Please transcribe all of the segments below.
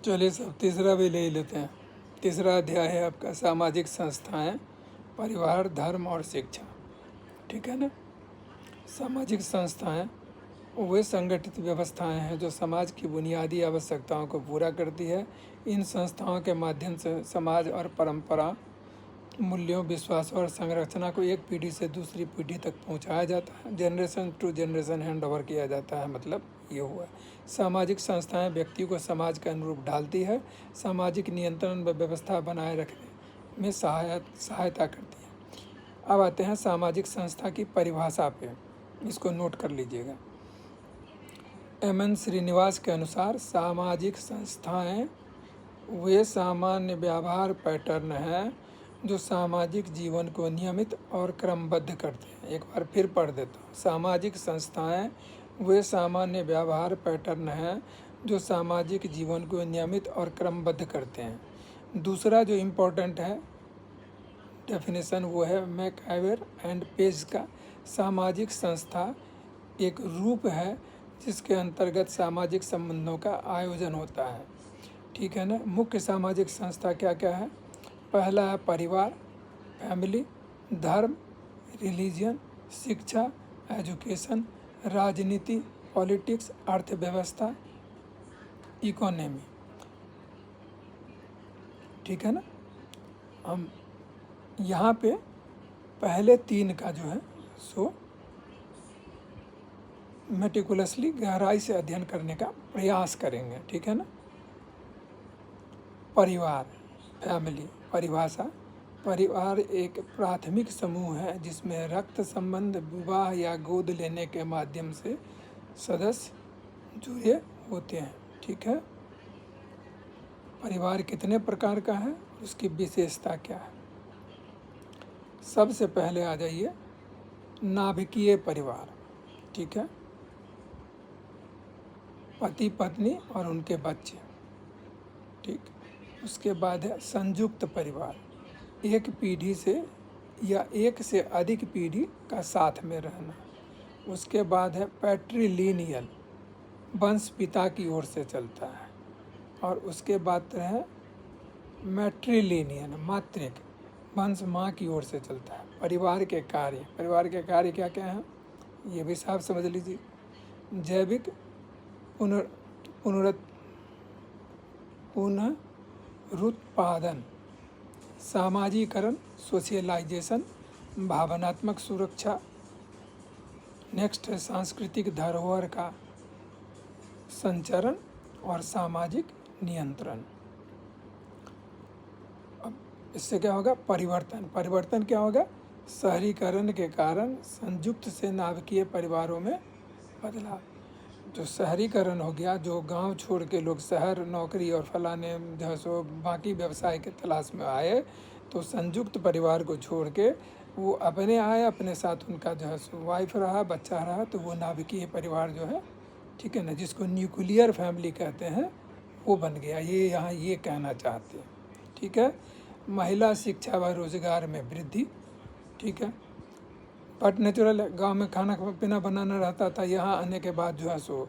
चलिए सब तीसरा भी ले ही लेते हैं। तीसरा अध्याय है आपका सामाजिक संस्थाएं, परिवार, धर्म और शिक्षा। ठीक है ना। सामाजिक संस्थाएं वे संगठित व्यवस्थाएं हैं जो समाज की बुनियादी आवश्यकताओं को पूरा करती है। इन संस्थाओं के माध्यम से समाज और परंपरा, मूल्यों, विश्वासों और संरचना को एक पीढ़ी से दूसरी पीढ़ी तक पहुंचाया जाता है। Generation to generation hand over किया जाता है। मतलब ये हुआ। सामाजिक संस्थाएं व्यक्ति को समाज के अनुरूप ढालती है, सामाजिक नियंत्रण व व्यवस्था बनाए रखने में सहायता करती है। अब आते हैं सामाजिक संस्था की परिभाषा पे, इसको नोट कर लीजिएगा। एम.एन. श्रीनिवास के अनुसार सामाजिक संस्थाएं वे सामान्य व्यवहार पैटर्न हैं जो सामाजिक जीवन को नियमित और क्रमबद्ध करते हैं। एक बार फिर पढ़ देता हूँ। सामाजिक संस्थाएं वे सामान्य व्यवहार पैटर्न हैं जो सामाजिक जीवन को नियमित और क्रमबद्ध करते हैं। दूसरा जो इम्पोर्टेंट है डेफिनेशन वो है मैकआवर एंड पेज का। सामाजिक संस्था एक रूप है जिसके अंतर्गत सामाजिक संबंधों का आयोजन होता है। ठीक है ना। मुख्य सामाजिक संस्था क्या क्या है? पहला है परिवार, फैमिली, धर्म, रिलीजन, शिक्षा, एजुकेशन, राजनीति, पॉलिटिक्स, अर्थव्यवस्था, इकोनॉमी। ठीक है ना। हम यहाँ पे पहले तीन का जो है सो मेटिकुलसली गहराई से अध्ययन करने का प्रयास करेंगे। ठीक है ना। परिवार, फैमिली, परिभाषा। परिवार एक प्राथमिक समूह है जिसमें रक्त संबंध, विवाह या गोद लेने के माध्यम से सदस्य जुड़े होते हैं। ठीक है। परिवार कितने प्रकार का है, उसकी विशेषता क्या है? सबसे पहले आ जाइए नाभिकीय परिवार। ठीक है। पति पत्नी और उनके बच्चे। ठीक। उसके बाद है संयुक्त परिवार, एक पीढ़ी से या एक से अधिक पीढ़ी का साथ में रहना। उसके बाद है पैट्रिलिनियल, वंश पिता की ओर से चलता है। और उसके बाद है मैट्रिलिनियल, मातृक, वंश माँ की ओर से चलता है। परिवार के कार्य, परिवार के कार्य क्या क्या हैं ये भी साफ समझ लीजिए। जैविक पुनरुत्पादन, सामाजिकरण, सोशलाइजेशन, भावनात्मक सुरक्षा। नेक्स्ट है सांस्कृतिक धरोहर का संचरण और सामाजिक नियंत्रण। अब इससे क्या होगा? परिवर्तन। परिवर्तन क्या होगा? शहरीकरण के कारण संयुक्त से नाभिकीय परिवारों में बदलाव। जो शहरीकरण हो गया, जो गांव छोड़ के लोग शहर नौकरी और फलाने जो है सो बाकी व्यवसाय के तलाश में आए, तो संयुक्त परिवार को छोड़ के वो अपने आए, अपने साथ उनका जो है सो वाइफ रहा, बच्चा रहा, तो वो नाभिकीय परिवार जो है, ठीक है ना, जिसको न्यूक्लियर फैमिली कहते हैं, वो बन गया। ये यहाँ ये कहना चाहते हैं। ठीक है। महिला शिक्षा व रोजगार में वृद्धि। ठीक है। बट नेचुरल गांव में खाना पीना बनाना रहता था, यहाँ आने के बाद जो है सो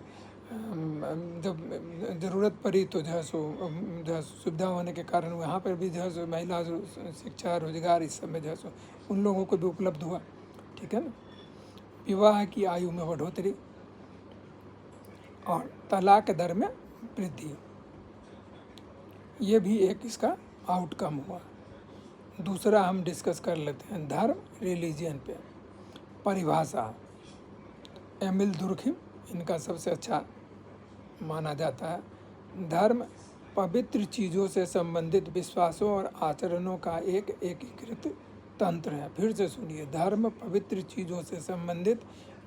जब ज़रूरत पड़ी तो जो है सुविधा होने के कारण वहाँ पर भी जो है सो महिला शिक्षा, रोजगार, इस सब में जो है सो उन लोगों को भी उपलब्ध हुआ। ठीक है ना। विवाह की आयु में बढ़ोतरी और तलाक दर में वृद्धि, ये भी एक इसका आउटकम हुआ। दूसरा हम डिस्कस कर लेते हैं धर्म, रिलीजियन पे। परिभाषा एमिल दुर्खिम, इनका सबसे अच्छा माना जाता है। धर्म पवित्र चीज़ों से संबंधित विश्वासों और आचरणों का एक एकीकृत तंत्र है। फिर से सुनिए, धर्म पवित्र चीज़ों से संबंधित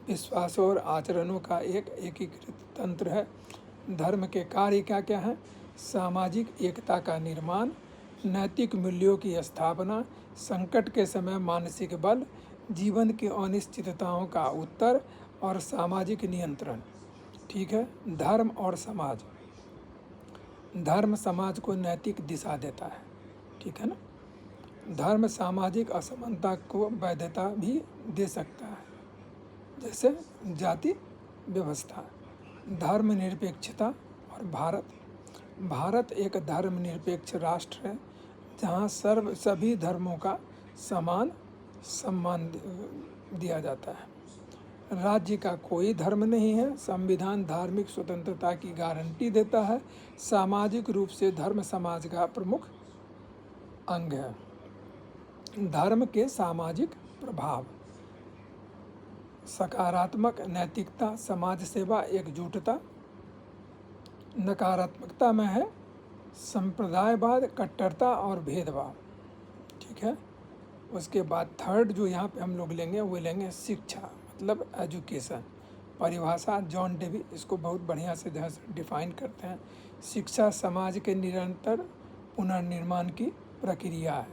विश्वासों और आचरणों का एक एकीकृत तंत्र है। धर्म के कार्य क्या क्या हैं? सामाजिक एकता का निर्माण, नैतिक मूल्यों की स्थापना, संकट के समय मानसिक बल, जीवन की अनिश्चितताओं का उत्तर और सामाजिक नियंत्रण। ठीक है। धर्म और समाज। धर्म समाज को नैतिक दिशा देता है। ठीक है ना। धर्म सामाजिक असमानता को वैधता भी दे सकता है, जैसे जाति व्यवस्था। धर्म निरपेक्षता और भारत। भारत एक धर्मनिरपेक्ष राष्ट्र है जहाँ सभी धर्मों का समान सम्मान दिया जाता है। राज्य का कोई धर्म नहीं है। संविधान धार्मिक स्वतंत्रता की गारंटी देता है। सामाजिक रूप से धर्म समाज का प्रमुख अंग है। धर्म के सामाजिक प्रभाव: सकारात्मक नैतिकता, समाज सेवा, एकजुटता। नकारात्मकता में है संप्रदायवाद, कट्टरता और भेदभाव। ठीक है। उसके बाद थर्ड जो यहाँ पे हम लोग लेंगे वो लेंगे शिक्षा, मतलब एजुकेशन। परिभाषा जॉन डेवी इसको बहुत बढ़िया से डिफाइन करते हैं। शिक्षा समाज के निरंतर पुनर्निर्माण की प्रक्रिया है।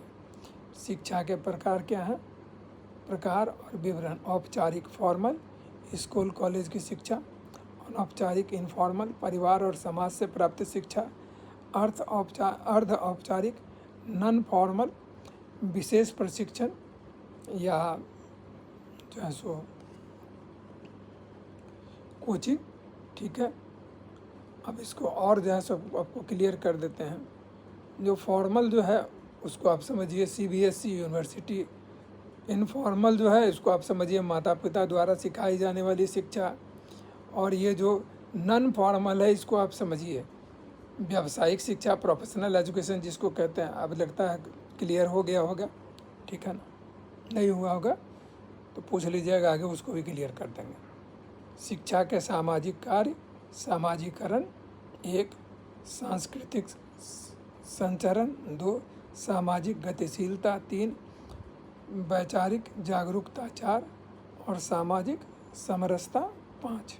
शिक्षा के प्रकार क्या हैं? प्रकार और विवरण: औपचारिक फॉर्मल, स्कूल कॉलेज की शिक्षा; अनौपचारिक इनफॉर्मल, परिवार और समाज से प्राप्त शिक्षा; अर्ध औपचारिक नॉन फॉर्मल, विशेष प्रशिक्षण या जो है सो कोचिंग। ठीक है। अब इसको और जो है सो आपको क्लियर कर देते हैं। जो फॉर्मल जो है उसको आप समझिए CBSE यूनिवर्सिटी। इनफॉर्मल जो है इसको आप समझिए माता पिता द्वारा सिखाई जाने वाली शिक्षा। और ये जो नॉन फॉर्मल है इसको आप समझिए व्यावसायिक शिक्षा, प्रोफेशनल एजुकेशन जिसको कहते हैं। अब लगता है क्लियर हो गया होगा। ठीक है ना? नहीं हुआ होगा तो पूछ लीजिएगा, आगे उसको भी क्लियर कर देंगे। शिक्षा के सामाजिक कार्य: सामाजिकरण 1, सांस्कृतिक संचरण 2, सामाजिक गतिशीलता 3, वैचारिक जागरूकता 4 और सामाजिक समरसता 5।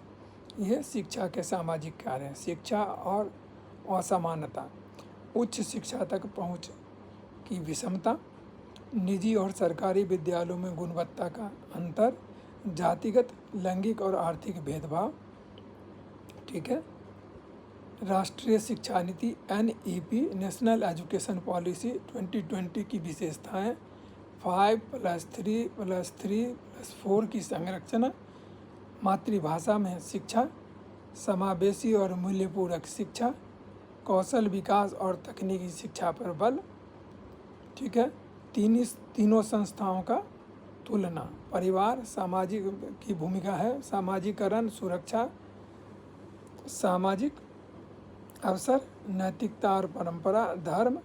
यह शिक्षा के सामाजिक कार्य हैं। शिक्षा और असमानता: उच्च शिक्षा तक पहुंच की विषमता, निजी और सरकारी विद्यालयों में गुणवत्ता का अंतर, जातिगत, लैंगिक और आर्थिक भेदभाव। ठीक है। राष्ट्रीय शिक्षा नीति NEP नेशनल एजुकेशन पॉलिसी 2020 की विशेषताएं: 5+3+3+4 की संरचना, मातृभाषा में शिक्षा, समावेशी और मूल्यपूरक शिक्षा, कौशल विकास और तकनीकी शिक्षा पर बल। ठीक है। तीनों संस्थाओं का तुलना: परिवार सामाजिक की भूमिका है, सामाजिकरण, सुरक्षा, सामाजिक अवसर, नैतिकता और परंपरा, धर्म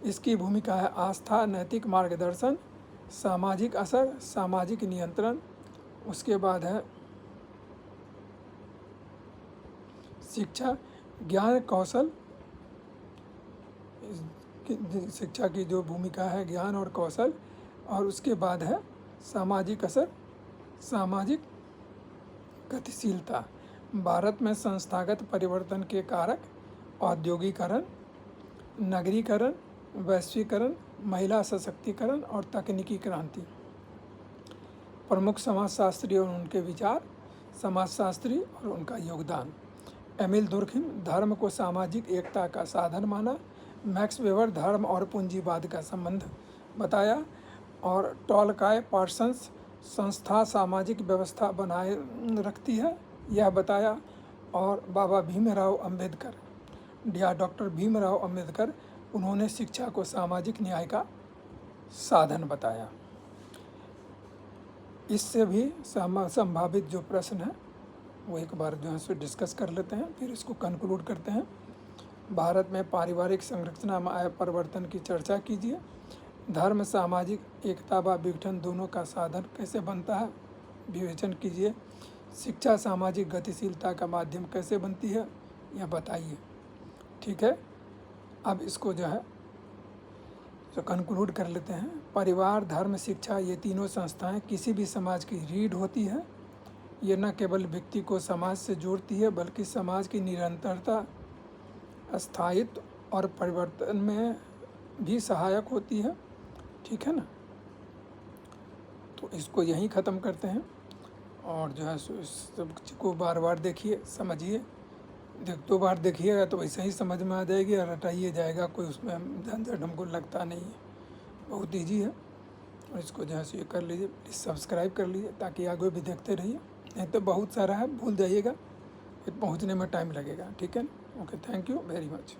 इसकी भूमिका है, आस्था, नैतिक मार्गदर्शन, सामाजिक असर, सामाजिक नियंत्रण। उसके बाद है शिक्षा, ज्ञान कौशल। शिक्षा की जो भूमिका है ज्ञान और कौशल। और उसके बाद है सामाजिक असर, सामाजिक गतिशीलता। भारत में संस्थागत परिवर्तन के कारक: औद्योगिकरण, नगरीकरण, वैश्वीकरण, महिला सशक्तिकरण और तकनीकी क्रांति। प्रमुख समाजशास्त्री और उनके विचार: समाजशास्त्री और उनका योगदान। एमिल दुर्खिम धर्म को सामाजिक एकता का साधन माना। मैक्स वेबर धर्म और पूंजीवाद का संबंध बताया। और टॉलकाय पार्सन्स संस्था सामाजिक व्यवस्था बनाए रखती है यह बताया। और बाबा भीमराव अंबेडकर या डॉक्टर भीमराव अंबेडकर उन्होंने शिक्षा को सामाजिक न्याय का साधन बताया। इससे भी संभावित जो प्रश्न है वो एक बार जो है सो डिस्कस कर लेते हैं, फिर इसको कंक्लूड करते हैं। भारत में पारिवारिक संरचना में आए परिवर्तन की चर्चा कीजिए। धर्म सामाजिक एकता व विघटन दोनों का साधन कैसे बनता है, विवेचन कीजिए। शिक्षा सामाजिक गतिशीलता का माध्यम कैसे बनती है, यह बताइए। ठीक है। अब इसको जो है तो कंक्लूड कर लेते हैं। परिवार, धर्म, शिक्षा ये तीनों संस्थाएं किसी भी समाज की रीढ़ होती है। ये न केवल व्यक्ति को समाज से जोड़ती है बल्कि समाज की निरंतरता, स्थायित्व और परिवर्तन में भी सहायक होती है। ठीक है ना? तो इसको यहीं ख़त्म करते हैं और जो है सब को बार बार देखिए, समझिए। 2 बार देखिएगा तो वैसे ही समझ में आ जाएगी और रटाइए जाएगा, कोई उसमें झंझट हमको लगता नहीं है, बहुत ईजी है। और इसको जो है सो ये कर लीजिए, प्लीज़ सब्सक्राइब कर लीजिए ताकि आगे भी देखते रहिए। नहीं तो बहुत सारा है, भूल जाइएगा, फिर पहुंचने में टाइम लगेगा। ठीक है। Okay, thank you very much.